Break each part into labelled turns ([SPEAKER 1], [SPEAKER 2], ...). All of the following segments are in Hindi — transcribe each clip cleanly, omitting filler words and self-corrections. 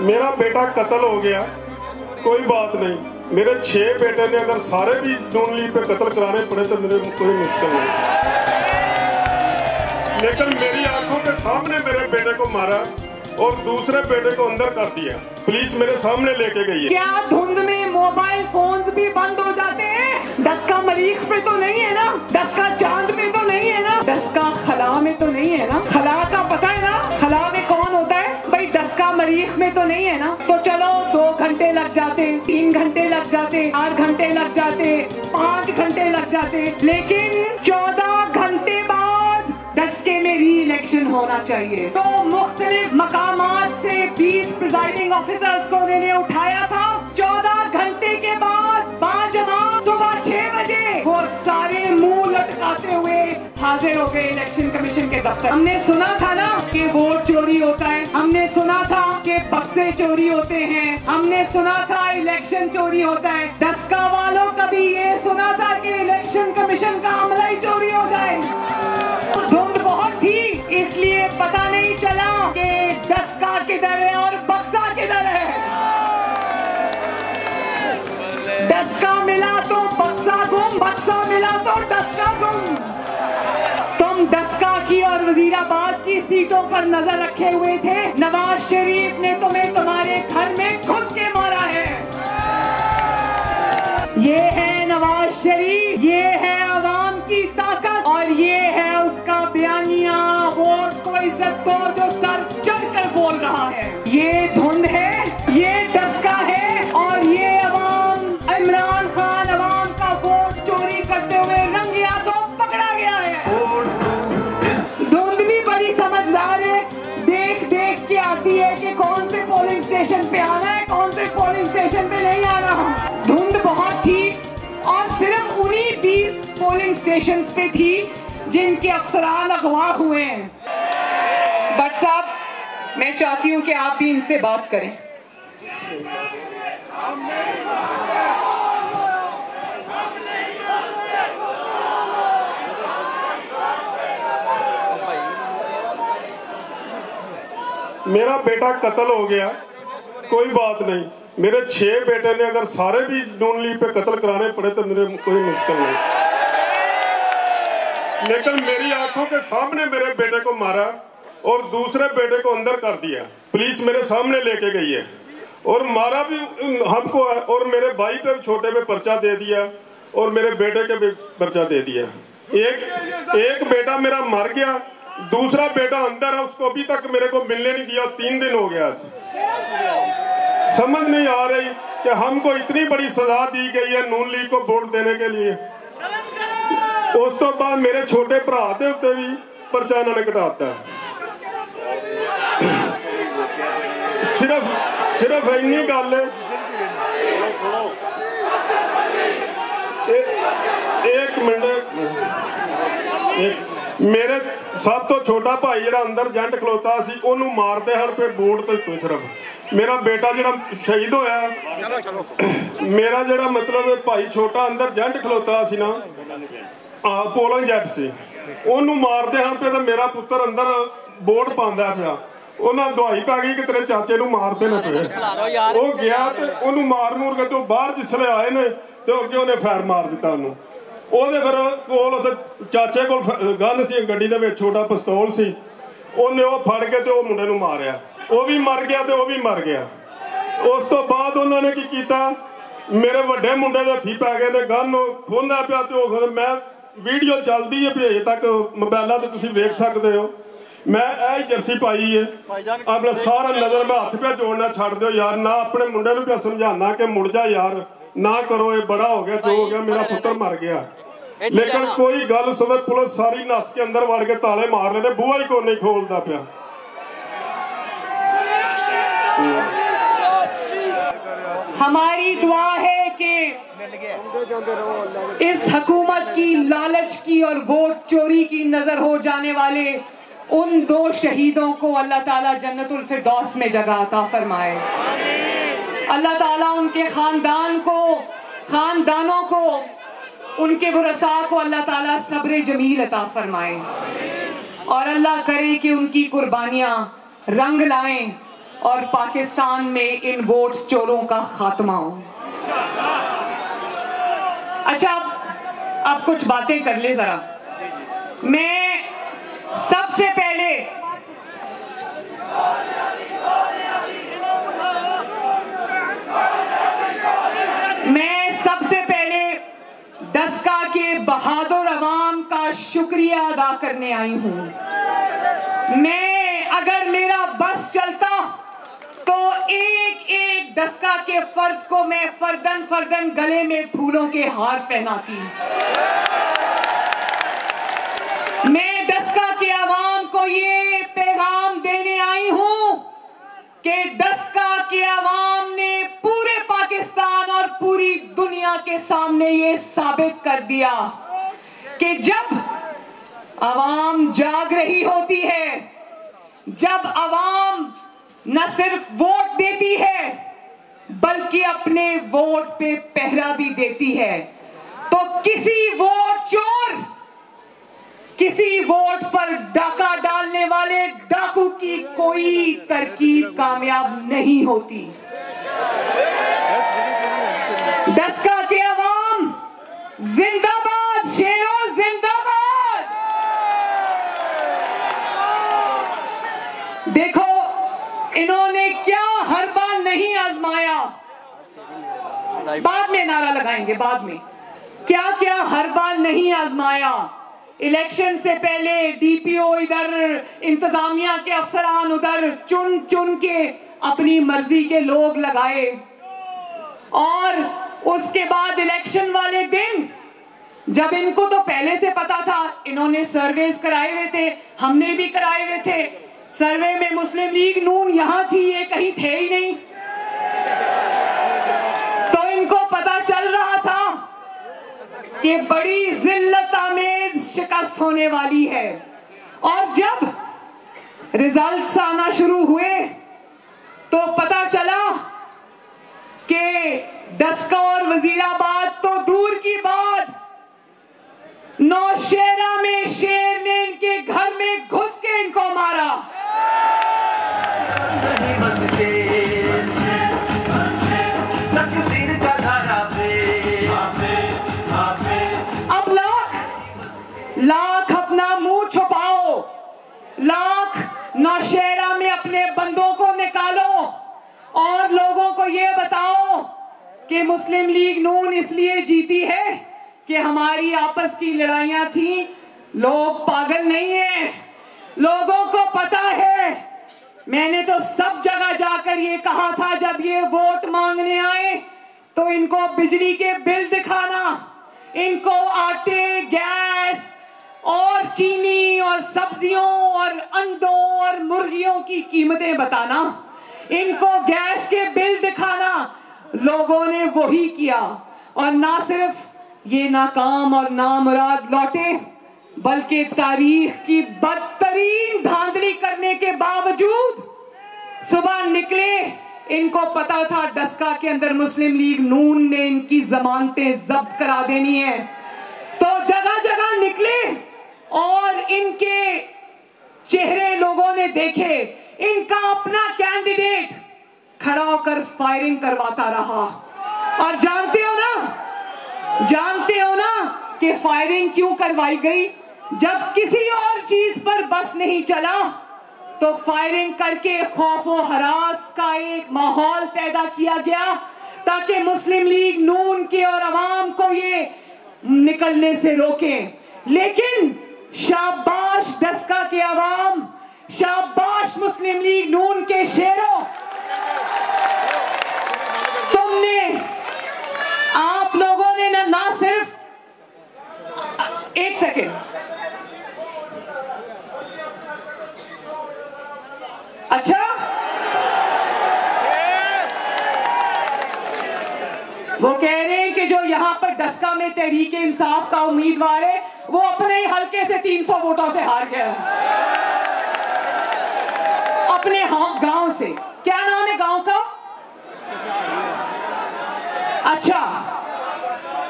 [SPEAKER 1] मेरा बेटा कत्ल हो गया, कोई बात नहीं। मेरे 6 बेटे ने अगर सारे भी नून लीग पे कत्ल कराने पड़े तो मेरे कोई मुश्किल नहीं, लेकिन मेरी आंखों के सामने मेरे बेटे को मारा और दूसरे बेटे को अंदर कर दिया। पुलिस मेरे सामने लेके गई है।
[SPEAKER 2] क्या धुंध में मोबाइल फोन्स भी बंद हो जाते हैं? 10 का मरीख पे तो नहीं है ना? 10 का चांद पे तो नहीं है ना? 10 का खला में तो नहीं है ना? खला का पता है ना? खला में कौन होता है भाई? 10 का मरीख में तो नहीं है ना? तो चलो 2 घंटे लग जाते, 3 घंटे लग जाते, 8 घंटे लग जाते, 5 घंटे लग जाते, लेकिन 14 घंटे बाद 10 के में री इलेक्शन होना चाहिए। तो मुख्तलिफ मकामात से 20 प्रिजाइडिंग ऑफिसर्स को उन्होंने उठाया था। 14 घंटे के बाद बाजमात सुबह 6 बजे वो सारे मुंह लटकाते हुए हाजिर हो गए इलेक्शन कमीशन के दफ्तर। हमने सुना था ना कि वोट चोरी होता है, हमने सुना था कि बक्से चोरी होते हैं, हमने सुना था इलेक्शन चोरी होता है। 10 का वालों कभी ये सुना था कि इलेक्शन कमीशन का अमला ही चोरी हो जाए? धुंध बहुत थी, इसलिए पता नहीं चला कि 10 का किधर है और बक्सा किधर है। 10 का मिला तो बक्सा गुम, बक्सा मिला तो 10 का गुम। तुम 10 का की और वजीराबाद की सीटों पर नजर रखे हुए थे। नवाज शरीफ ने तुम्हें तुम्हारे घर में घुस के मारा है। ये है नवाज शरीफ, ये है अवाम की ताकत और ये है उसका बयानिया वोट को इज्जत दो जो सर चढ़कर बोल रहा है। ये धुंध है, ये 10 का है और ये अवाम इमरान खान अवाम का वोट चोरी करते हुए रंगे हाथों पकड़ा गया है। धुंध भी बड़ी समझदार है, देख देख के आती है कि कौन से पोलिंग स्टेशन पे आना है, कौन से पोलिंग स्टेशन पे नहीं आना। धुंध बहुत थी और सिर्फ उन्हीं 20 पोलिंग स्टेशन पे थी जिनके अफसरान अगवा हुए हैं। बट साहब, मैं चाहती हूं कि आप भी इनसे बात करें।
[SPEAKER 1] मेरा बेटा कत्ल हो गया, कोई बात नहीं। मेरे 6 बेटे ने अगर सारे भी नून लीग पे कत्ल कराने पड़े तो मेरे कोई मुश्किल नहीं, लेकिन मेरी आंखों के सामने मेरे बेटे को मारा और दूसरे बेटे को अंदर कर दिया। पुलिस मेरे सामने लेके गई है और मारा भी हमको है और मेरे भाई पे छोटे पे पर्चा दे दिया और मेरे बेटे के भी पर्चा दे दिया। एक बेटा मेरा मर गया, दूसरा बेटा अंदर है, उसको अभी तक मेरे को मिलने नहीं दिया। 3 दिन हो गया। समझ नहीं आ रही कि हमको इतनी बड़ी सजा दी गई है नून लीग को वोट देने के लिए। उस तो बाद मेरे छोटे भरा के उत्ते भी पर्चा इन्होंने कटाता। सिर्फ इन्नी गल है। एक मिनट, मेरे सब तो छोटा भाई जरा अंदर जंट खलोता सी, ओनू मारते हन पे वोट तो सिर्फ मेरा बेटा जरा शहीद होया, मेरा जरा मतलब भाई छोटा अंदर जंट खलोता सी ना, पोलिंग जट से, ओनू मारते हन पे तो मेरा पुत्र अंदर वोट पांदा पिया। उन्हें दवाई पै गई कि तेरे चाचे नू मारते ना पे। वो गया ते ओनू मार मूर के तो बाहर जिसले आए ने तो अगे उन्हें फैर मार दिता। ओहदे फिर कोल चाचे कोल गन सी गड्डी दे विच, छोटा पिस्तौल सी, उन्हें वो फड़ के ते मुंडे नू मारिया। वो भी मर गया ते वो भी मर गया। उस तो बाद उन्होंने की कीता, मेरे वड्डे मुंडे दे हत्थी पै गए ने, गन खोंदा पिया ते मैं वीडियो चलदी है अजे तक मोबाइलों ते तुसीं वेख सकदे हो। मैं यह जर्सी पाई है अपना सारा नजर में हथ पे जोड़ना छड़ दो यार, ना अपने मुंडे नू पे समझाना कि मुड़ जा यार, ना करो, ये बड़ा हो गया, जो हो गया, मेरा पुत्र मर गया। लेकिन कोई गल समझ, पुलिस सारी नस के अंदर वड़ के ताले मार रहे, बुआ ही को नहीं खोलता पिया।
[SPEAKER 2] हमारी दुआ है कि इस हुकूमत की लालच की और वोट चोरी की नजर हो जाने वाले उन 2 शहीदों को अल्लाह ताला जन्नतुल फिरदौस में जगह अता फरमाए। अल्लाह ताला उनके खानदानों को, उनके वरसा को अल्लाह ताला सब्र जमील अता फरमाए और अल्लाह करे कि उनकी कुर्बानियां रंग लाएं और पाकिस्तान में इन वोट चोरों का खात्मा हो। अच्छा, अब कुछ बातें कर ले जरा। मैं सबसे पहले डस्का के बहादुर अवाम का शुक्रिया अदा करने आई हूं। मैं अगर मेरा बस चलता तो एक एक डस्का के फर्द को मैं फर्दन फर्दन गले में फूलों के हार पहनाती। मैं डस्का के अवाम को ये पैगाम देने आई हूं कि डस्का के अवाम ने पूरे पाकिस्तान और पूरी दुनिया के सामने ये साबित कर दिया कि जब अवाम जाग रही होती है, जब अवाम न सिर्फ वोट देती है बल्कि अपने वोट पे पहरा भी देती है, तो किसी वोट चोर, किसी वोट पर डाका डालने वाले डाकू की कोई तरकीब कामयाब नहीं होती। डस्का के अवाम जिंदाबाद, शेरों जिंदाबाद। देखो इन्होंने क्या हर बार नहीं आजमाया, बाद में नारा लगाएंगे, बाद में क्या क्या हर बार नहीं आजमाया। इलेक्शन से पहले डीपीओ इधर, इंतजामिया के अफसरान उधर, चुन चुन के अपनी मर्जी के लोग लगाए, और उसके बाद इलेक्शन वाले दिन जब इनको तो पहले से पता था, इन्होंने सर्वेस कराए हुए थे, हमने भी कराए हुए थे। सर्वे में मुस्लिम लीग नून यहां थी, ये कहीं थे ही नहीं, तो इनको पता चल रहा था कि बड़ी जिल्लत आमेज शिकस्त होने वाली है। और जब रिजल्ट्स आना शुरू हुए तो पता चला कि डस्का और वजीराबाद तो दूर की बात, नौशहरा में शेर ने इनके घर में घुस के इनको मारा। अब लाख अपना मुंह छुपाओ, लाख नौशहरा में अपने बंदों को निकालो और लोगों को ये बताओ कि मुस्लिम लीग नून इसलिए जीती है कि हमारी आपस की लड़ाइयां थी। लोग पागल नहीं है, लोगों को पता है। मैंने तो सब जगह जाकर ये कहा था जब ये वोट मांगने आए तो इनको बिजली के बिल दिखाना, इनको आटे, गैस और चीनी और सब्जियों और अंडों और मुर्गियों की कीमतें बताना, इनको गैस के बिल दिखाना। लोगों ने वही किया, और ना सिर्फ ये नाकाम और नामुराद लौटे बल्कि तारीख की बदतरीन धांधली करने के बावजूद सुबह निकले। इनको पता था डस्का के अंदर मुस्लिम लीग नून ने इनकी जमानतें जब्त करा देनी है, तो जगह जगह निकले और इनके चेहरे लोगों ने देखे। इनका अपना कैंडिडेट खड़ा होकर फायरिंग करवाता रहा, और जानते हो ना कि फायरिंग क्यों करवाई गई? जब किसी और चीज पर बस नहीं चला तो फायरिंग करके खौफ व हरास का एक माहौल पैदा किया गया ताकि मुस्लिम लीग नून के और अवाम को ये निकलने से रोके। लेकिन शाबाश डस्का के अवाम, शाबाश मुस्लिम लीग नून के शेरों, आप लोगों ने ना सिर्फ एक सेकेंड, अच्छा वो कह रहे हैं कि जो यहां पर डस्का में तहरीक इंसाफ का उम्मीदवार है वो अपने ही हल्के से 300 वोटों से हार गया, अपने गांव से। क्या नाम है गांव का? अच्छा,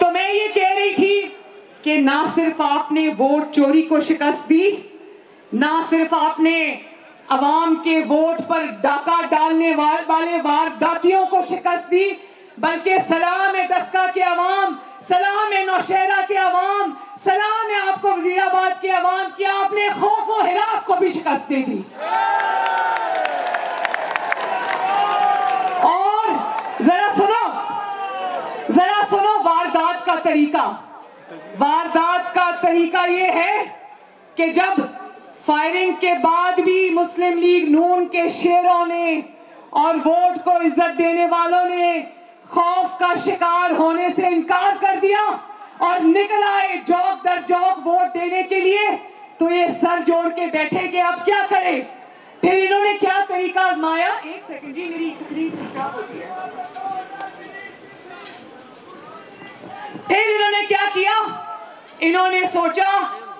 [SPEAKER 2] तो मैं ये कह रही थी कि ना सिर्फ आपने वोट चोरी को शिकस्त दी, ना सिर्फ आपने अवाम के वोट पर डाका डालने वाले वारदातियों को शिकस्त दी, बल्कि सलाम है डस्का के अवाम, सलाम है नौशहरा के अवाम, सलाम है आपको वजीराबाद के अवाम की आपने खौफ और हिरास को भी शिकस्त दे दी। और जरा सुनो वारदात का तरीका। वारदात का तरीका ये है कि जब फायरिंग के बाद भी मुस्लिम लीग नून के शेरों ने और वोट को इज्जत देने वालों ने खौफ का शिकार होने से इनकार कर दिया और निकल आए जौक दर जौक वोट देने के लिए, तो ये सर जोड़ के बैठे कि अब क्या करें। फिर इन्होंने क्या तरीका आजमाया, एक सेकंड जी मेरी तकलीफ क्या होती है। फिर इन्होंने क्या किया, इन्होंने सोचा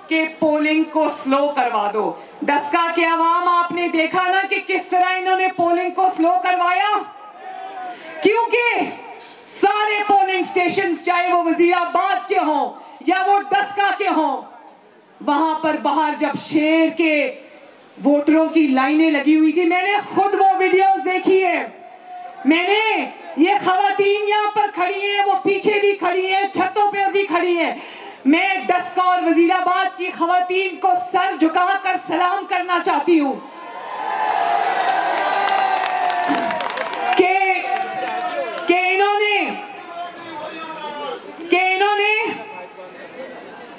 [SPEAKER 2] कि पोलिंग को स्लो करवा दो। डस्का के अवाम आपने देखा ना कि किस तरह इन्होंने पोलिंग को स्लो करवाया, क्योंकि सारे पोलिंग स्टेशंस चाहे वो वजीराबाद के हों या वो डस्का के हों, वहां पर बाहर जब शेर के वोटरों की लाइनें लगी हुई थी, मैंने खुद वो वीडियोस देखी है। मैंने ये खवातीन यहाँ पर खड़ी हैं, वो पीछे भी खड़ी हैं, छतों पर भी खड़ी हैं। मैं डस्का और वजीराबाद की खवातीन को सर झुकाकर सलाम करना चाहती हूँ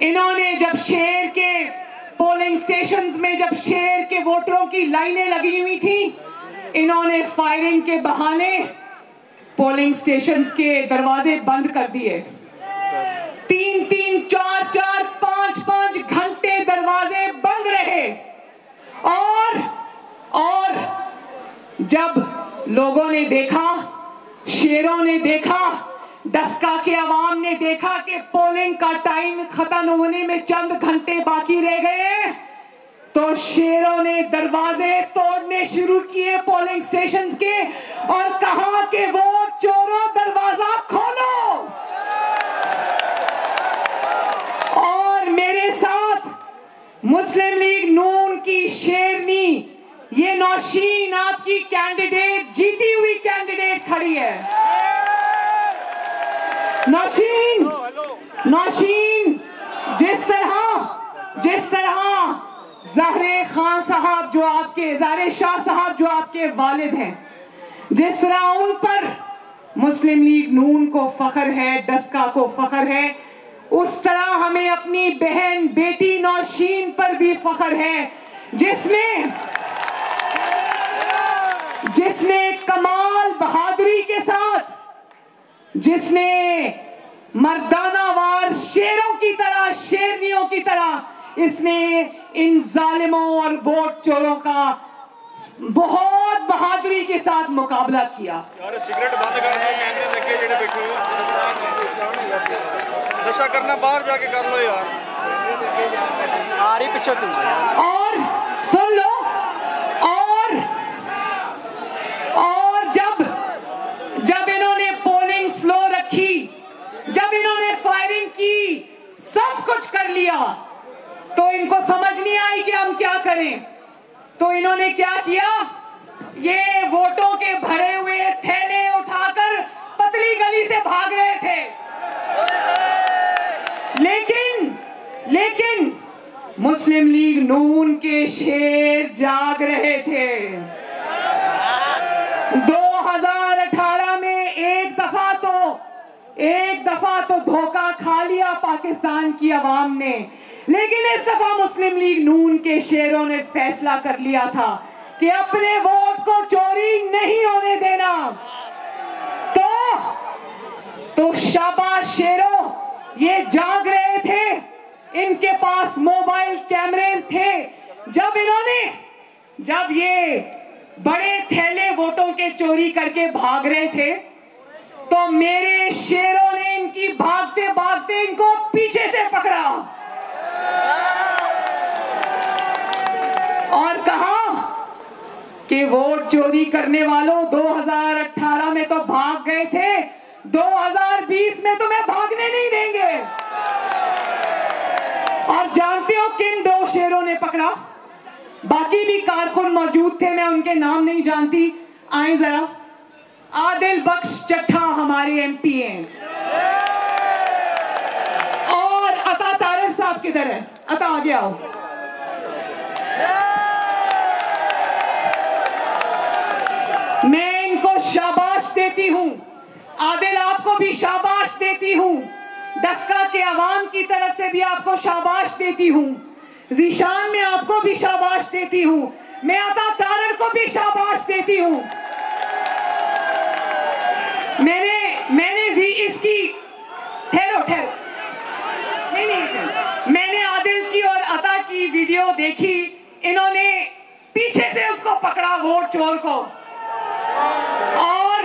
[SPEAKER 2] इन्होंने जब शेर के पोलिंग स्टेशंस में जब शेर के वोटरों की लाइनें लगी हुई थी, इन्होंने फायरिंग के बहाने पोलिंग स्टेशंस के दरवाजे बंद कर दिए। 3-3, 4-4, 5-5 घंटे दरवाजे बंद रहे। और जब लोगों ने देखा, शेरों ने देखा, डस्का के अवाम ने देखा कि पोलिंग का टाइम खत्म होने में चंद घंटे बाकी रह गए, तो शेरों ने दरवाजे तोड़ने शुरू किए पोलिंग स्टेशंस के और कहा कि वोट चोरों दरवाजा खोलो। और मेरे साथ मुस्लिम लीग नून की शेरनी ये नौशीन आपकी कैंडिडेट, जीती हुई कैंडिडेट खड़ी है। नौशीन जिस तरह ज़हरे खान साहब जो आपके, ज़ारे शाह साहब जो आपके वालिद हैं, जिस तरह उन पर मुस्लिम लीग नून को फख्र है, डस्का को फख्र है, उस तरह हमें अपनी बहन बेटी नौशीन पर भी फख्र है, जिसने कमाल बहादुरी के साथ, जिसने मर्दानावार शेरों की तरह, शेरनियों की तरह इसने इन जालिमों और वोट चोरों का बहुत बहादुरी के साथ मुकाबला किया।
[SPEAKER 3] यार सिगरेट बंद करना, कैमरे लगे जेड़े बैठे हो, नशा करना बाहर जाके कर लो यार। आ रही पीछे तुम।
[SPEAKER 2] और सुन लो, और जब इन्होंने पोलिंग स्लो रखी, जब इन्होंने फायरिंग की, सब कुछ कर लिया, तो इनको समझ नहीं आई कि हम क्या करें। तो इन्होंने क्या किया, ये वोटों के भरे हुए थैले उठाकर पतली गली से भाग रहे थे। लेकिन मुस्लिम लीग नून के शेर जाग रहे थे। 2018 में एक दफा तो धोखा खा लिया पाकिस्तान की आवाम ने, लेकिन इस दफा मुस्लिम लीग नून के शेरों ने फैसला कर लिया था कि अपने वोट को चोरी नहीं होने देना। तो शाबाश शेरों, ये जाग रहे थे, इनके पास मोबाइल कैमरे थे। जब ये बड़े थैले वोटों के चोरी करके भाग रहे थे, तो मेरे शेरों ने इनकी भागते भागते इनको पीछे से पकड़ा और कहा कि वोट चोरी करने वालों, 2018 में तो भाग गए थे, 2020 में तुम्हें भागने नहीं देंगे। और जानते हो किन दो शेरों ने पकड़ा? बाकी भी कारकुन मौजूद थे, मैं उनके नाम नहीं जानती। आए जरा। आदिल बख्श चट्ठा हमारे MP हैं। और अता तारिफ साहब किधर है? अता आगे आओ। मैं इनको शाबाश देती हूं। आदिल आपको भी शाबाश देती हूं। दस्का के अवाम की तरफ से भी आपको शाबाश देती हूं। जीशान में आपको भी शाबाश देती हूं। मैं अता तारिफ को भी शाबाश देती हूं। मैंने इसकी ठहरो नहीं, मैंने आदिल की और अता की वीडियो देखी। इन्होंने पीछे से उसको पकड़ा, वोट चोर को, और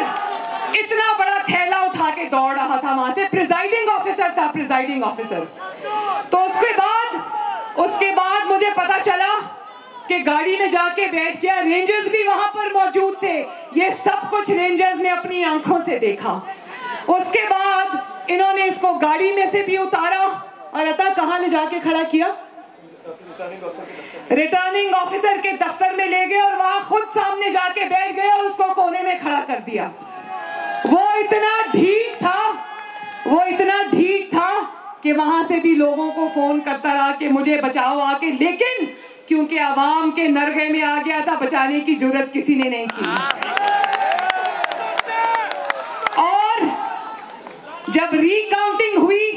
[SPEAKER 2] इतना बड़ा थैला उठा के दौड़ रहा था वहां से। प्रिजाइडिंग ऑफिसर था, प्रिजाइडिंग ऑफिसर। तो उसके बाद मुझे पता चला कि गाड़ी में जाके बैठ गया। रेंजर्स भी वहां पर मौजूद थे। ये सब कुछ रेंजर्स ने अपनी आंखों से देखा। उसके बाद इन्होंने इसको गाड़ी में से भी उतारा और अता कहां ले जाके खड़ा किया? रिटर्निंग ऑफिसर के दफ्तर में ले गए और वहां खुद सामने जाके बैठ गए और उसको कोने में खड़ा कर दिया। वो इतना ढीठ था कि वहां से भी लोगों को फोन करता रहा कि मुझे बचाओ आके, लेकिन क्योंकि आवाम के नरगे में आ गया था, बचाने की जरूरत किसी ने नहीं की। और जब रीकाउंटिंग हुई,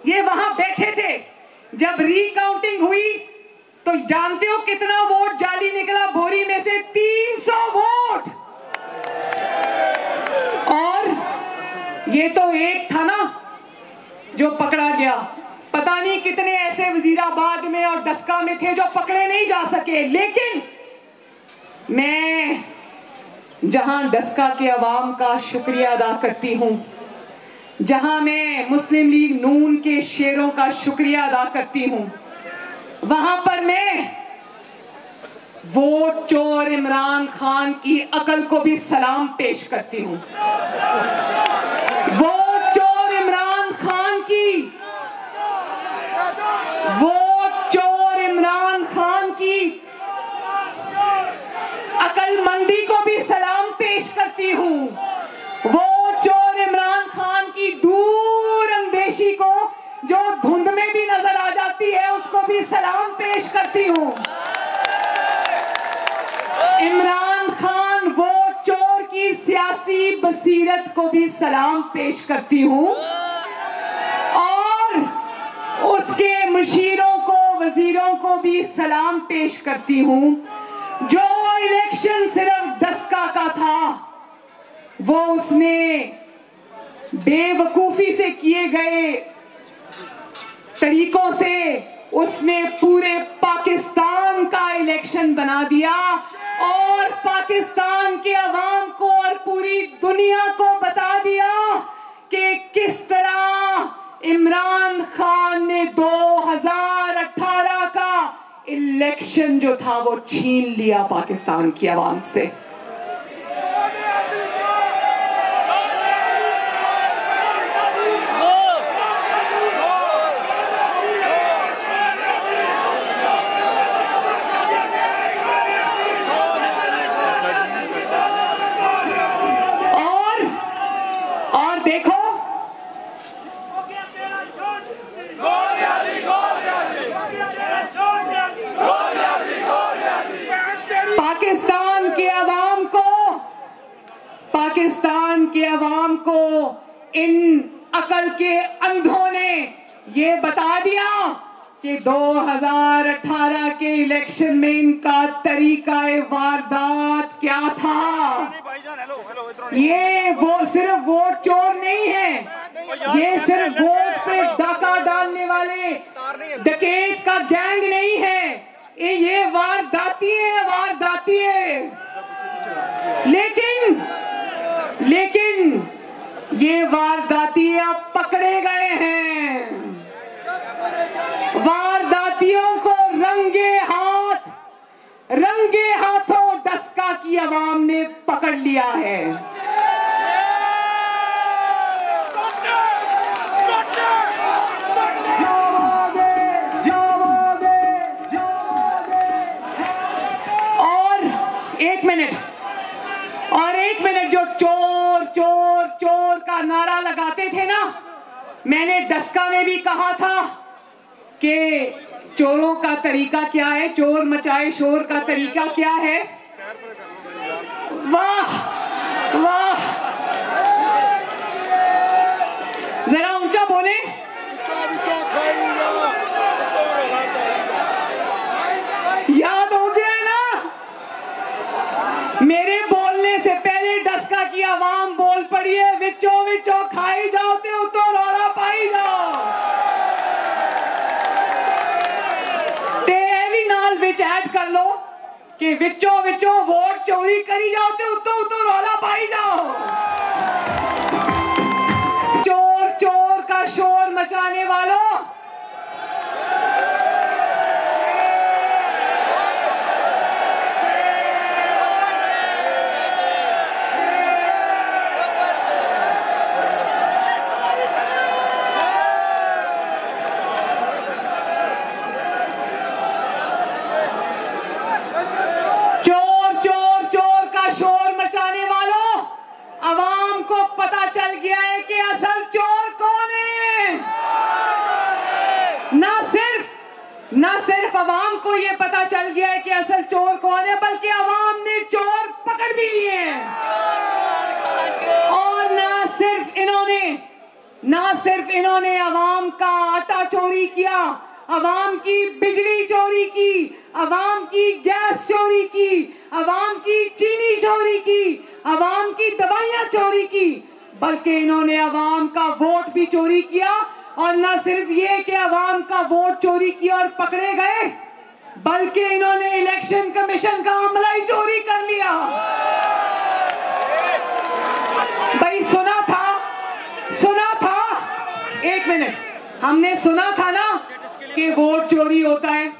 [SPEAKER 2] ये वहां बैठे थे, जब रीकाउंटिंग हुई तो जानते हो कितना वोट जाली निकला? बोरी में से 300 वोट। और ये तो एक था ना जो पकड़ा गया। पता नहीं कितने ऐसे वजीराबाद में और दस्का में थे जो पकड़े नहीं जा सके। लेकिन मैं जहां दस्का के अवाम का शुक्रिया अदा करती हूं, जहां मैं मुस्लिम लीग नून के शेरों का शुक्रिया अदा करती हूं, वहां पर मैं वोट चोर इमरान खान की अकल को भी सलाम पेश करती हूं। वोट चोर इमरान खान की, वोट चोर इमरान खान की अकलमंदी को भी सलाम पेश करती हूं। वोट चोर इमरान खान की दूर अंदेशी को, जो धुंध में भी नजर आ जाती है, उसको भी सलाम पेश करती हूं। इमरान खान वोट चोर की सियासी बसीरत को भी सलाम पेश करती हूं। और उसके मुशीरों को, वजीरों को भी सलाम पेश करती हूं। जो इलेक्शन सिर्फ दस्का का था, वो उसने बेवकूफी से किए गए तरीकों से उसने पूरे पाकिस्तान का इलेक्शन बना दिया और पाकिस्तान के अवाम को और पूरी दुनिया को बता दिया कि किस तरह इमरान खान ने 2018 का इलेक्शन जो था वो छीन लिया पाकिस्तान की अवाम से। और देखो, पाकिस्तान के अवाम को इन अकल के अंधों ने ये बता दिया कि 2018 के इलेक्शन में इनका तरीका वारदात क्या था। ये वो सिर्फ वोट चोर नहीं है, ये सिर्फ वोट पे डाका डालने वाले डकैत का गैंग नहीं है, ये वारदाती है, वारदाती है। लेकिन ये वारदातियां पकड़े गए हैं। वारदातियों को रंगे हाथों दस्का की आवाम ने पकड़ लिया है। एक मिनट, जो चोर चोर चोर का नारा लगाते थे ना, मैंने डस्का में भी कहा था कि चोरों का तरीका क्या है, चोर मचाए शोर का तरीका क्या है। वाह वाह, जरा ऊंचा बोले। याद हो गया ना, मेरे बोलने से पहले डस्का की आवाम बोल पड़ी है, विचो विचो खाई जाओ ते उतो रौला पाई जाओ, ते भी नाल विच ऐड कर लो कि विचो विचो वोट चोरी करी जाओ ते उतो उतो रौला पाई जाओ। चोर चोर का शोर मचाने वालों, आवाम को पता चल गया है कि असल चोर कौन है। ना सिर्फ आवाम को यह पता चल गया है कि असल चोर कौन है, बल्कि आवाम ने चोर पकड़ भी लिए हैं। और ना सिर्फ इन्होंने आवाम का आटा चोरी किया, आवाम की बिजली चोरी की, आवाम की गैस चोरी की, आवाम की चीनी चोरी की, आवाम की दवाइयां चोरी की, बल्कि इन्होंने आवाम का वोट भी चोरी किया। और न सिर्फ ये कि आवाम का वोट चोरी किया और पकड़े गए, बल्कि इन्होंने इलेक्शन कमीशन का अमला ही चोरी कर लिया। भाई सुना था, एक मिनट, हमने सुना था ना कि वोट चोरी होता है,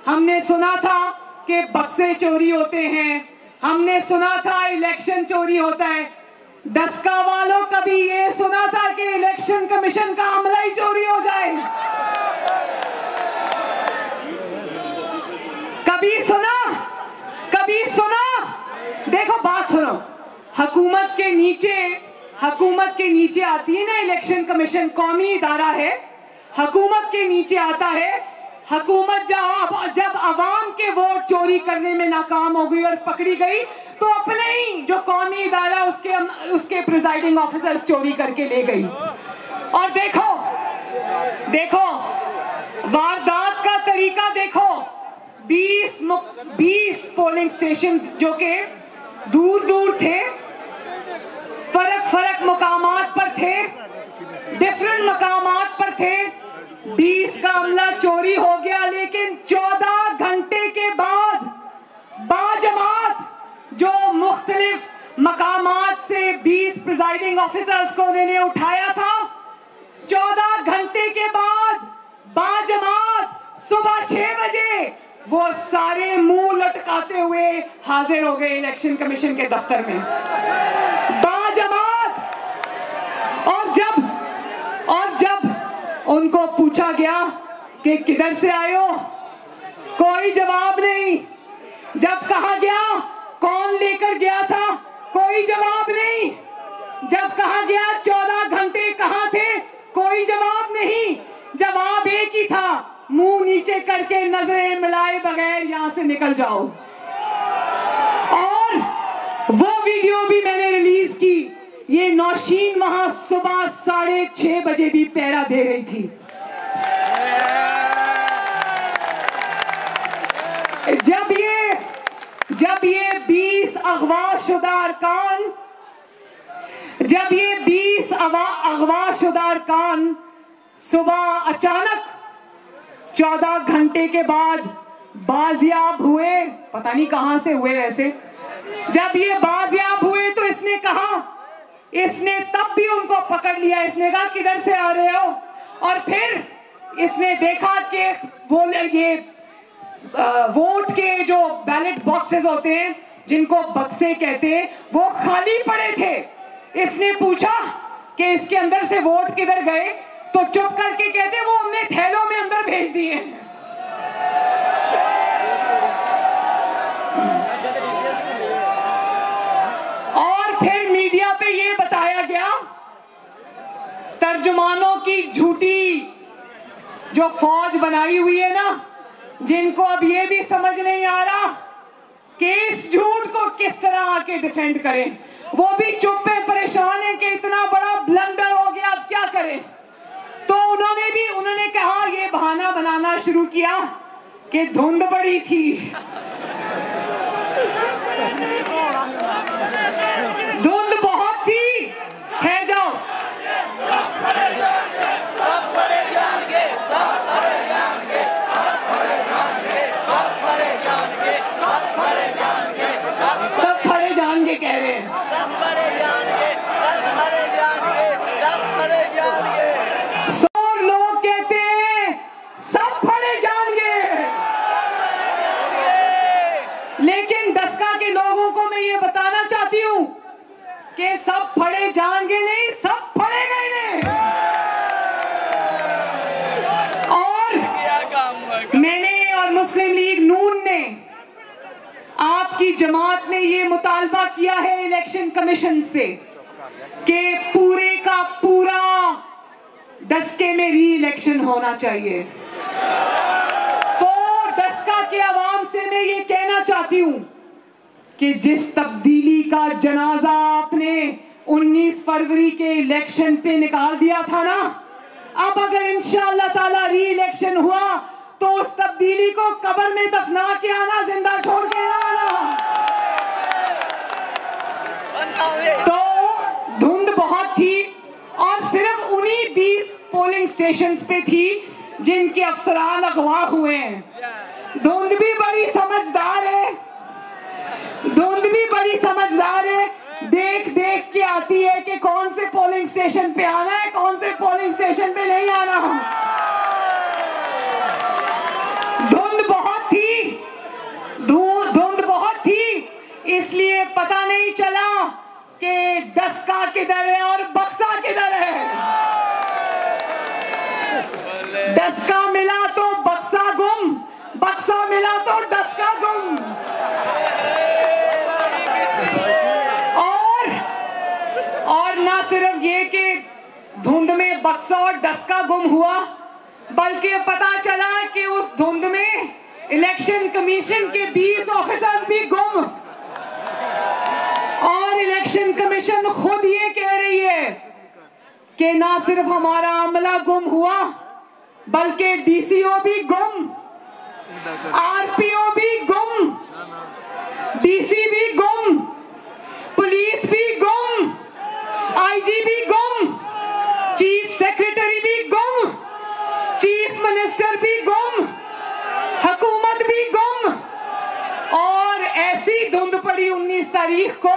[SPEAKER 2] हमने सुना था कि बक्से चोरी होते हैं, हमने सुना था इलेक्शन चोरी होता है। डस्का वालों कभी ये सुना था कि इलेक्शन कमीशन का अमला ही चोरी हो जाए? कभी सुना? देखो बात सुनो, हुकूमत के नीचे आती है ना इलेक्शन कमीशन, कौमी इदारा है, हुकूमत के नीचे आता है। हुकूमत जब अवाम के वोट चोरी करने में नाकाम हो गई और पकड़ी गई, तो अपने ही जो कौमी इदारा उसके प्रिजाइडिंग ऑफिसर्स चोरी करके ले गई। और देखो वारदात का तरीका देखो, 20 पोलिंग स्टेशन जो के दूर थे, फर्क मकामात पर थे, डिफरेंट मकामात पर थे। 20 का अमला चोरी हो गया, लेकिन 14 घंटे के बाद बाजमात जो मुख्तलिफ मकामात से 20 प्रिजाइडिंग ऑफिसर्स को उन्होंने उठाया था, 14 घंटे के बाद बाजमात सुबह 6 बजे वो सारे मुंह लटकाते हुए हाजिर हो गए इलेक्शन कमीशन के दफ्तर में, बाजमात। और जब उनको पूछा गया कि किधर से आए हो, कोई जवाब नहीं। जब कहा गया कौन लेकर गया था, कोई जवाब नहीं। जब कहा गया 14 घंटे कहां थे, कोई जवाब नहीं। जवाब एक ही था, मुंह नीचे करके नजरें मिलाए बगैर यहां से निकल जाओ। और वो वीडियो भी मैंने रिलीज की, ये नौशीन वहां सुबह 6:30 बजे भी पहरा दे रही थी। जब ये 20 अगवाशुदा अरकान सुबह अचानक 14 घंटे के बाद बाजियाब हुए, पता नहीं कहां से हुए वैसे। जब ये बाजियाब हुए तो इसने तब भी उनको पकड़ लिया। इसने कहा किधर से आ रहे हो, और फिर इसने देखा कि ये वोट के जो बैलेट बॉक्सेस होते हैं, जिनको बक्से कहते हैं, वो खाली पड़े थे। इसने पूछा कि इसके अंदर से वोट किधर गए, तो चुप करके कहते वो हमने थैलों में अंदर भेज दिए। और तर्जुमानों की झूठी जो फौज बनाई हुई है ना, जिनको अब ये भी समझ नहीं आ रहा कि इस झूठ को किस तरह आके डिफेंड करें, वो भी चुप है, परेशान है कि इतना बड़ा ब्लंडर हो गया, अब क्या करें। तो उन्होंने कहा, ये बहाना बनाना शुरू किया कि धुंध बड़ी थी, धुंध बहुत थी, है जाओ सब खड़े जान के कह रहे हैं, सब लोग कहते हैं सब खड़े जाएंगे, लेकिन दस्का के लोगों को मैं ये बताना चाहती हूँ कि सब फड़े जाएंगे नहीं, सब फड़ेंगे नहीं। और मैंने और मुस्लिम लीग नून ने, आपकी जमात ने ये मुतालबा किया है इलेक्शन कमीशन से कि पूरे का पूरा दस्के में री इलेक्शन होना चाहिए। तो दस्का के आवाम से मैं ये कहना चाहती हूं कि जिस तब्दीली का जनाजा आपने 19 फरवरी के इलेक्शन पे निकाल दिया था ना, अब अगर इंशाअल्लाह ताला री इलेक्शन हुआ तो उस तब्दीली को कब्र में दफना के आना, जिंदा छोड़ के आना। तो धुंध बहुत थी और सिर्फ उन्हीं 20 पोलिंग स्टेशंस पे थी जिनके अफसरान अगवा हुए हैं। धुंध भी बड़ी समझदार है, धुंध भी बड़ी समझदार है, देख देख के आती है कि कौन से पोलिंग स्टेशन पे आना है, कौन से पोलिंग स्टेशन पे नहीं आना। धुंध बहुत थी, धुंध बहुत थी, इसलिए पता नहीं चला कि दस्का किधर है और बक्सा किधर है। दस्का मिला तो बक्सा गुम, बक्सा मिला तो दस्का गुम। और ना सिर्फ ये कि धुंध में बक्सा और दस्का गुम हुआ, बल्कि पता चला कि उस धुंध में इलेक्शन कमीशन के 20 ऑफिसर्स भी गुम। और इलेक्शन कमीशन खुद ये कह रही है कि ना सिर्फ हमारा अमला गुम हुआ, बल्कि डीसीओ भी गुम, आरपीओ भी गुम, डीसी भी गुम, पुलिस भी गुम, आईजी भी गुम, चीफ सेक्रेटरी भी गुम, चीफ मिनिस्टर भी गुम, हुकूमत भी गुम। और ऐसी धुंध पड़ी 19 तारीख को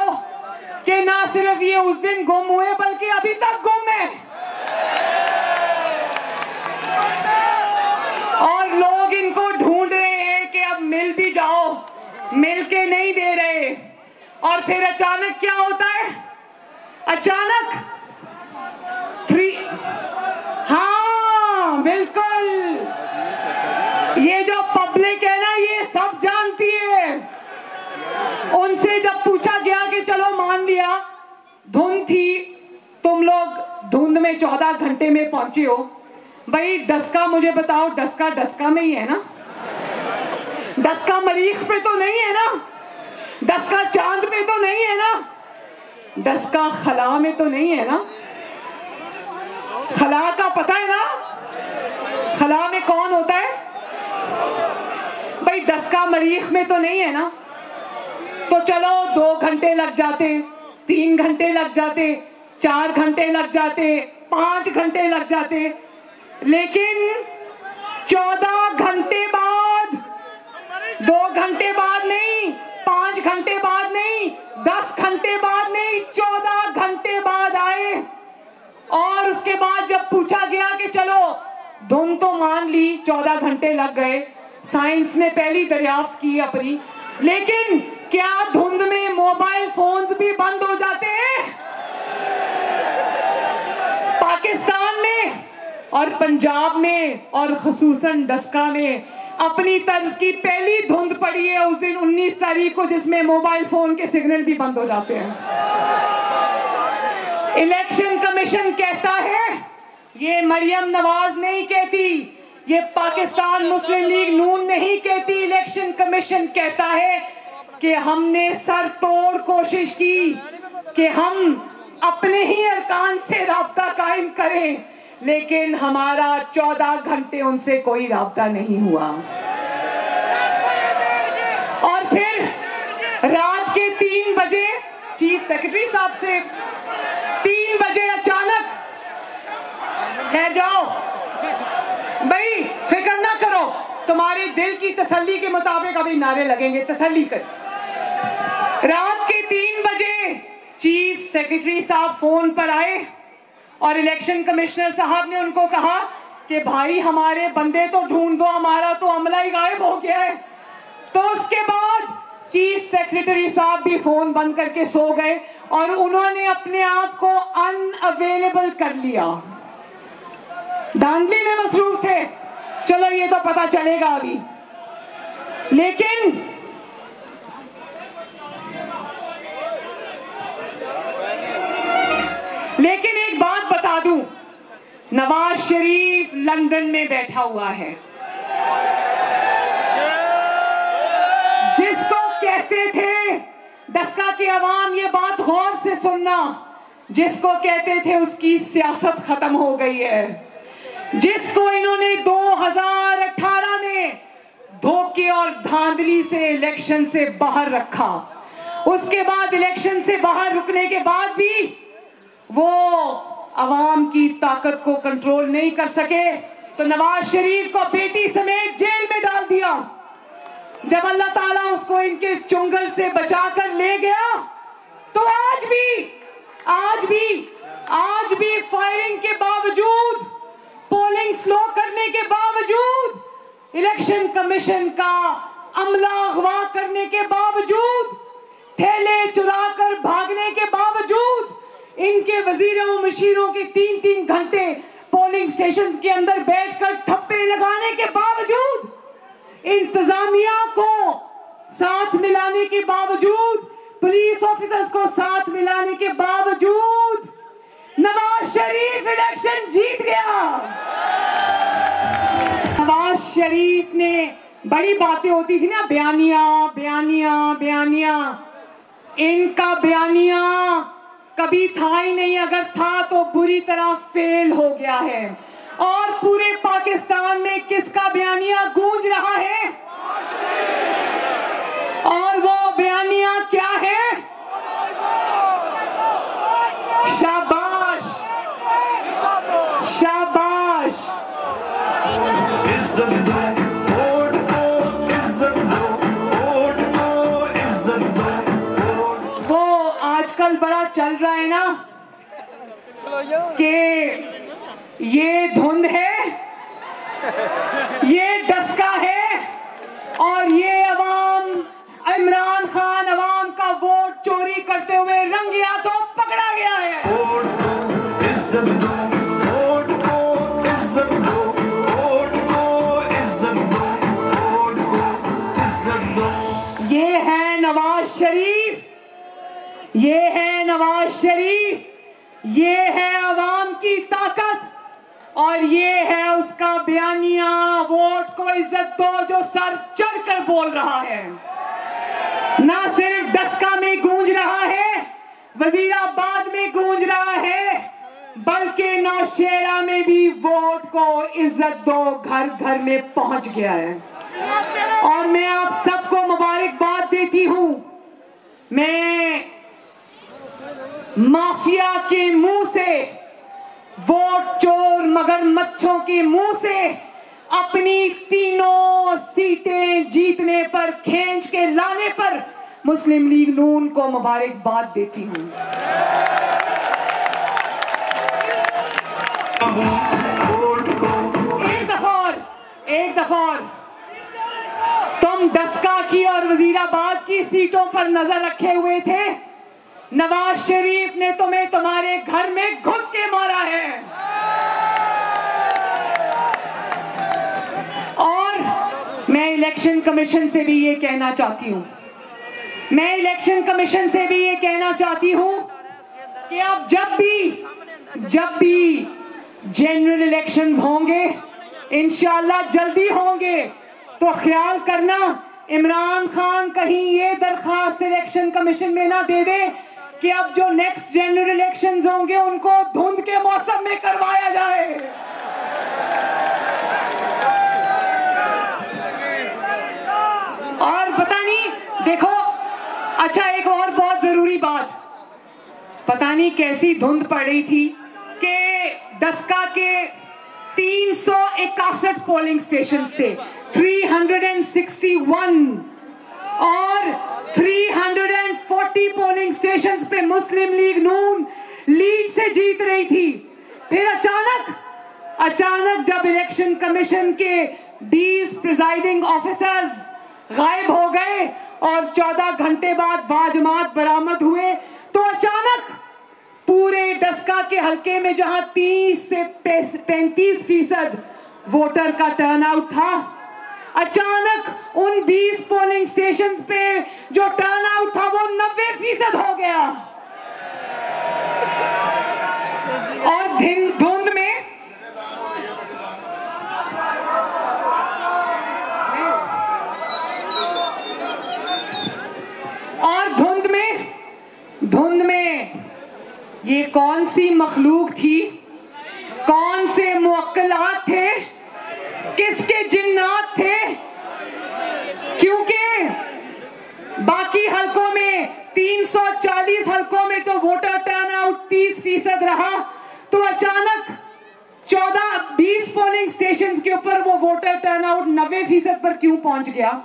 [SPEAKER 2] कि ना सिर्फ ये उस दिन गुम हुए, बल्कि अभी तक गुम है। और लोग इनको ढूंढ रहे हैं कि अब मिल भी जाओ, मिल के नहीं दे रहे। और फिर अचानक क्या होता है, अचानक हाँ बिल्कुल, ये जो पब्लिक है ना, ये सब जानती है। उनसे जब पूछा गया कि चलो मान लिया धुंध थी, तुम लोग धुंध में 14 घंटे में पहुंचे हो, भाई दस्का मुझे बताओ, दस्का दस्का में ही है ना, दस्का मरीख पे तो नहीं है ना, दस्का चांद पे तो नहीं है ना, दस्का खला में तो नहीं है ना। खला का पता है ना, खला में कौन होता है भाई, दस्का मरीख में तो नहीं है ना। तो चलो 2 घंटे लग जाते, 3 घंटे लग जाते, 4 घंटे लग जाते, 5 घंटे लग जाते, लेकिन 14 घंटे बाद, 2 घंटे बाद नहीं, 5 घंटे बाद नहीं, 10 घंटे बाद नहीं, 14 घंटे बाद आए। और उसके बाद जब पूछा गया कि चलो धुंध तो मान ली, 14 घंटे लग गए, साइंस ने पहली दरियाफ्त की अपनी, लेकिन क्या धुंध में मोबाइल फोन्स भी बंद हो जाते हैं? पाकिस्तान में और पंजाब में और खुसूसन दस्का में अपनी तर्ज की पहली धुंध पड़ी है उस दिन 19 तारीख को, जिसमें मोबाइल फोन के सिग्नल भी बंद हो जाते हैं। इलेक्शन कमीशन कहता है ये मरियम नवाज नहीं कहती, ये पाकिस्तान मुस्लिम लीग नून नहीं कहती, इलेक्शन कमीशन कहता है कि हमने सर तोड़ कोशिश की कि हम अपने ही अरकान से राब्ता कायम करें, लेकिन हमारा 14 घंटे उनसे कोई राब्ता नहीं हुआ। और फिर रात के 3 बजे चीफ सेक्रेटरी साहब से 3 बजे अचानक, ठहर जाओ भाई, फिक्र ना करो, तुम्हारे दिल की तसल्ली के मुताबिक अभी नारे लगेंगे, तसल्ली कर। रात के 3 बजे चीफ सेक्रेटरी साहब फोन पर आए और इलेक्शन कमिश्नर साहब ने उनको कहा कि भाई हमारे बंदे तो ढूंढ दो, हमारा तो अमला ही गायब हो गया है। तो उसके बाद चीफ सेक्रेटरी साहब भी फोन बंद करके सो गए और उन्होंने अपने आप को अनअवेलेबल कर लिया, धांधली में मसरूफ थे। चलो ये तो पता चलेगा अभी, लेकिन एक बात बता दूं, नवाज शरीफ लंदन में बैठा हुआ है। जिसको कहते थे दस्का की आवाम, ये बात गौर से सुनना, जिसको कहते थे उसकी सियासत खत्म हो गई है, जिसको इन्होंने 2018 में धोखे और धांधली से इलेक्शन से बाहर रखा, उसके बाद इलेक्शन से बाहर रुकने के बाद भी वो अवाम की ताकत को कंट्रोल नहीं कर सके, तो नवाज शरीफ को बेटी समेत जेल में डाल दिया। जब अल्लाह ताला उसको इनके चुंगल से बचाकर ले गया, तो आज भी फायरिंग के बावजूद, पोलिंग स्लो करने के बावजूद, इलेक्शन कमीशन का अमला अगवा करने के बावजूद, थैले चुराकर भागने के बावजूद, इनके वजीरों मशीरों के 3-3 घंटे पोलिंग स्टेशन के अंदर बैठकर ठप्पे लगाने के बावजूद, इंतजामिया को साथ मिलाने के बावजूद, पुलिस ऑफिसर्स को साथ मिलाने के बावजूद नवाज शरीफ इलेक्शन जीत गया। नवाज शरीफ ने बड़ी बातें होती थी ना, बयानिया, इनका बयानिया कभी था ही नहीं, अगर था तो बुरी तरह फेल हो गया है। और पूरे पाकिस्तान में किसका बयानिया गूंज रहा है? और वो बयानिया क्या है? शाबाश, शाबाश। वो आजकल बड़ा चल रहा है ना कि ये धुंध है, ये डस्का है, और ये अवाम, इमरान खान अवाम का वोट चोरी करते हुए रंगे हाथों पकड़ा गया है। ये है नवाज शरीफ, ये है नवाज शरीफ, ये है अवाम की ताकत, और ये है उसका बयानिया, वोट को इज्जत दो, जो सर चढ़कर बोल रहा है। ना सिर्फ डस्का में गूंज रहा है, वजीराबाद में गूंज रहा है, बल्कि नौशेरा में भी वोट को इज्जत दो घर घर में पहुंच गया है। और मैं आप सबको मुबारकबाद देती हूं। मैं माफिया के मुंह से, वोट चोर मगरमच्छों के मुंह से अपनी 3 सीटें जीतने पर, खींच के लाने पर मुस्लिम लीग नून को मुबारकबाद देती हूं। एक दफा तुम डस्का की और वजीराबाद की सीटों पर नजर रखे हुए थे, नवाज शरीफ ने तुम्हें तुम्हारे घर में घुस के मारा है। और मैं इलेक्शन कमीशन से भी ये कहना चाहती हूं, मैं इलेक्शन कमीशन से भी ये कहना चाहती हूं कि अब जब भी जनरल इलेक्शंस होंगे, इंशाल्लाह जल्दी होंगे, तो ख्याल करना इमरान खान कहीं ये दरखास्त इलेक्शन कमीशन में ना दे दे कि अब जो नेक्स्ट जनरल इलेक्शंस होंगे उनको धुंध के मौसम में करवाया जाए। और पता नहीं, देखो, अच्छा एक और बहुत जरूरी बात, पता नहीं कैसी धुंध पड़ रही थी कि डस्का के 361 पोलिंग स्टेशन थे, 361, और 340 पोलिंग स्टेशन पे मुस्लिम लीग नून लीड से जीत रही थी। फिर अचानक जब इलेक्शन कमीशन के 20 प्रिजाइडिंग ऑफिसर्स गायब हो गए और 14 घंटे बाद बाजमात बरामद हुए, तो अचानक पूरे डस्का के हल्के में जहां 30 से 35% वोटर का टर्नआउट था, अचानक उन 20 पोलिंग स्टेशन पे जो टर्नआउट था वो 90% हो गया। और धुंध में ये कौन सी मखलूक थी, कौन से मुअक्कलात थे, किसके जिन्नात थे? क्योंकि बाकी हलकों में 340 हलकों में तो वोटर टर्नआउट 30% रहा, तो अचानक 20 पोलिंग स्टेशन के ऊपर वो वोटर टर्नआउट 90% पर क्यों पहुंच गया?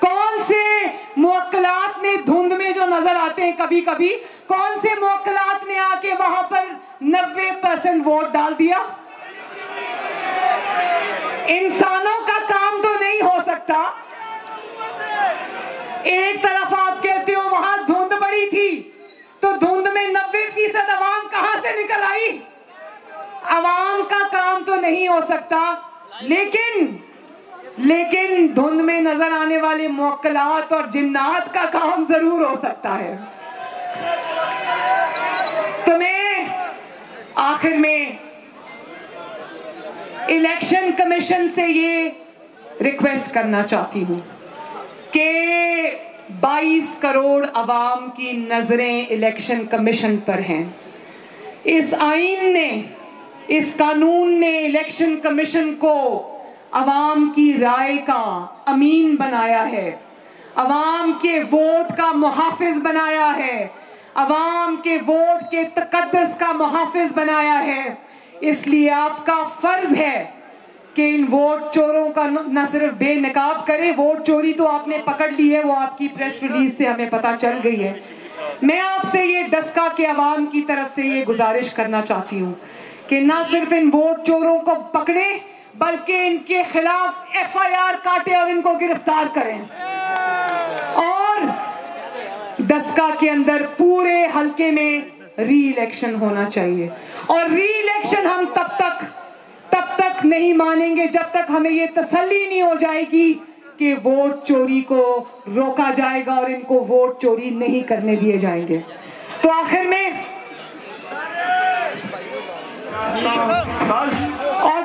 [SPEAKER 2] कौन से मुअक्कलात ने धुंध में जो नजर आते हैं कभी कभी, कौन से मुअक्कलात ने आके वहां पर 90% वोट डाल दिया? इंसानों का काम तो नहीं हो सकता। एक तरफ आप कहते हो वहां धुंध बड़ी थी, तो धुंध में 90% अवाम कहां से निकल आई? अवाम का काम तो नहीं हो सकता, लेकिन धुंध में नजर आने वाले मुअक्कलात और जिन्नात का काम जरूर हो सकता है। तो मैं आखिर में इलेक्शन कमीशन से ये रिक्वेस्ट करना चाहती हूं कि 22 करोड़ अवाम की नजरें इलेक्शन कमीशन पर हैं। इस आईन ने, इस कानून ने इलेक्शन कमीशन को अवाम की राय का अमीन बनाया है, अवाम के वोट का मुहाफिज बनाया है, अवाम के वोट के तकद्दुस का मुहाफिज बनाया है। इसलिए आपका फर्ज है कि इन वोट चोरों का न सिर्फ बेनकाब करें, वोट चोरी तो आपने पकड़ ली है, वो आपकी प्रेस रिलीज से हमें पता चल गई है। मैं आपसे ये डस्का के अवाम की तरफ से ये गुजारिश करना चाहती हूँ कि ना सिर्फ इन वोट चोरों को पकड़े, बल्कि इनके खिलाफ FIR काटे और इनको गिरफ्तार करें। और डस्का के अंदर पूरे हलके में री इलेक्शन होना चाहिए, और री इलेक्शन हम तब तक नहीं मानेंगे जब तक हमें ये तसल्ली नहीं हो जाएगी कि वोट चोरी को रोका जाएगा और इनको वोट चोरी नहीं करने दिए जाएंगे। तो आखिर में और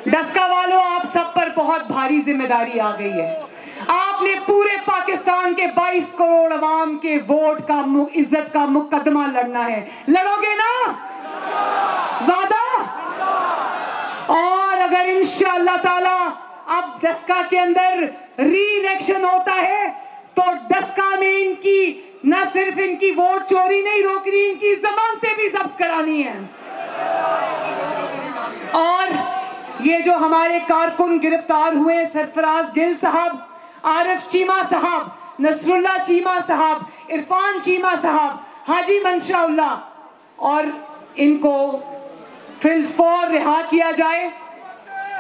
[SPEAKER 2] डस्का वालों आप सब पर बहुत भारी जिम्मेदारी आ गई है। आपने पूरे पाकिस्तान के 22 करोड़ अवाम के वोट का इज्जत का मुकदमा लड़ना है। लड़ोगे ना? वादा? और अगर इंशाअल्लाह ताला अब डस्का के अंदर री इलेक्शन होता है तो डस्का में इनकी न सिर्फ इनकी वोट चोरी नहीं रोकनी, इनकी जमानतें भी जब्त करानी है। और ये जो हमारे कारकुन गिरफ्तार हुए, सरफराज गिल साहब, आरिफ चीमा साहब, नसरुल्लाह चीमा साहब, इरफान चीमा साहब, हाजी मंशराउल्लाह, और इनको फिलफौर रिहा किया जाए।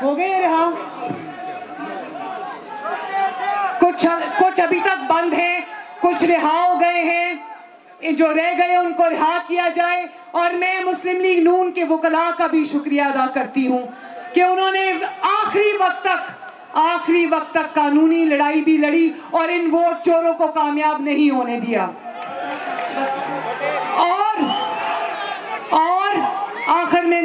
[SPEAKER 2] हो गए रिहा? कुछ अभी तक बंद हैं, कुछ रिहा हो गए हैं, जो रह गए उनको रिहा किया जाए। और मैं मुस्लिम लीग नून के वकला का भी शुक्रिया अदा करती हूँ कि उन्होंने आखिरी वक्त तक कानूनी लड़ाई भी लड़ी और इन वोट चोरों को कामयाब नहीं होने दिया। और आखिर में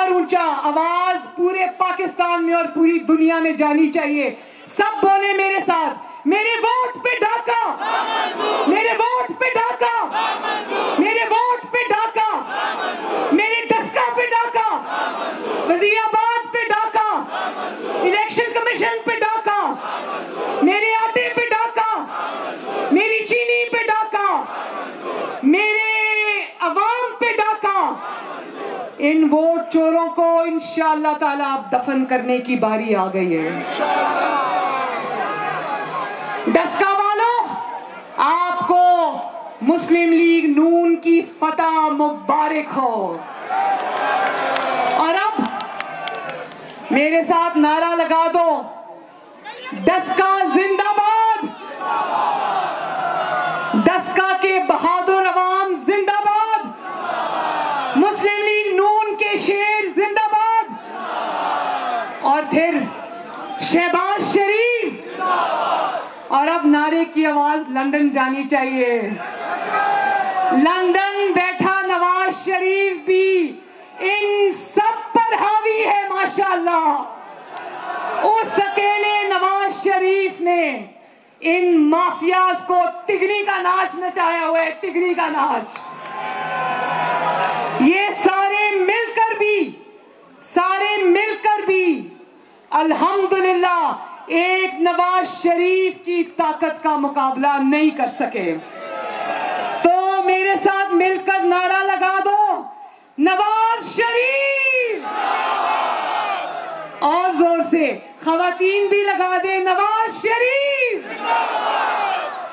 [SPEAKER 2] और ऊंचा आवाज पूरे पाकिस्तान में और पूरी दुनिया में जानी चाहिए। सब बोले मेरे साथ, मेरे वोट पे डाका, मेरे वोट पे डाका, मेरे वोट पे डाका, मेरे डस्का पे डाका, वजीराबाद पे डाका, इलेक्शन कमीशन पे डाका, मेरे आटे पे डाका, मेरी चीनी पे डाका, मेरे अवाम पे डाका। इन वोट चोरों को इंशाअल्लाह ताला अब दफन करने की बारी आ गई है। डस्का वालों, आपको मुस्लिम लीग नून की फतह मुबारक हो। और अब मेरे साथ नारा लगा दो, डस्का जिंदाबाद, डस्का के बहादुर अवाम जिंदाबाद, मुस्लिम लीग नून के शेर जिंदाबाद। और फिर शहबाज शरीफ। और अब नारे की आवाज लंदन जानी चाहिए। लंदन बैठा नवाज शरीफ भी इन सब पर हावी है माशाअल्लाह। उस अकेले नवाज शरीफ ने इन माफियाज को तिगरी का नाच नचाया हुआ है, तिगरी का नाच। ये सारे मिलकर भी अल्हम्दुलिल्लाह एक नवाज शरीफ की ताकत का मुकाबला नहीं कर सके। तो मेरे साथ मिलकर नारा लगा दो, नवाज शरीफ। और जोर से खवातीन भी लगा दे, नवाज शरीफ।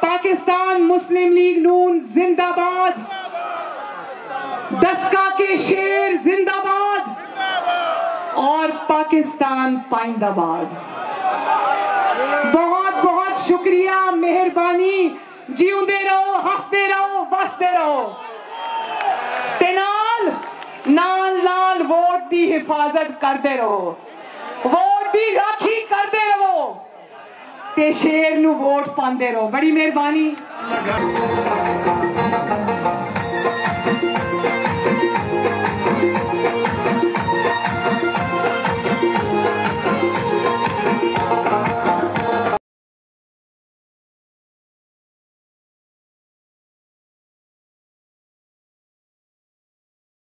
[SPEAKER 2] पाकिस्तान मुस्लिम लीग नून जिंदाबाद, डस्का के शेर जिंदाबाद और पाकिस्तान पाइंदाबाद। बहुत बहुत शुक्रिया, मेहरबानी। जीउंदे रहो, हंसते रहो, बसते रहो। ते नाल नाल वोट की हिफाजत करते रहो, वोट की राखी करते रहो ते शेर नू वोट पाते रहो। बड़ी मेहरबानी।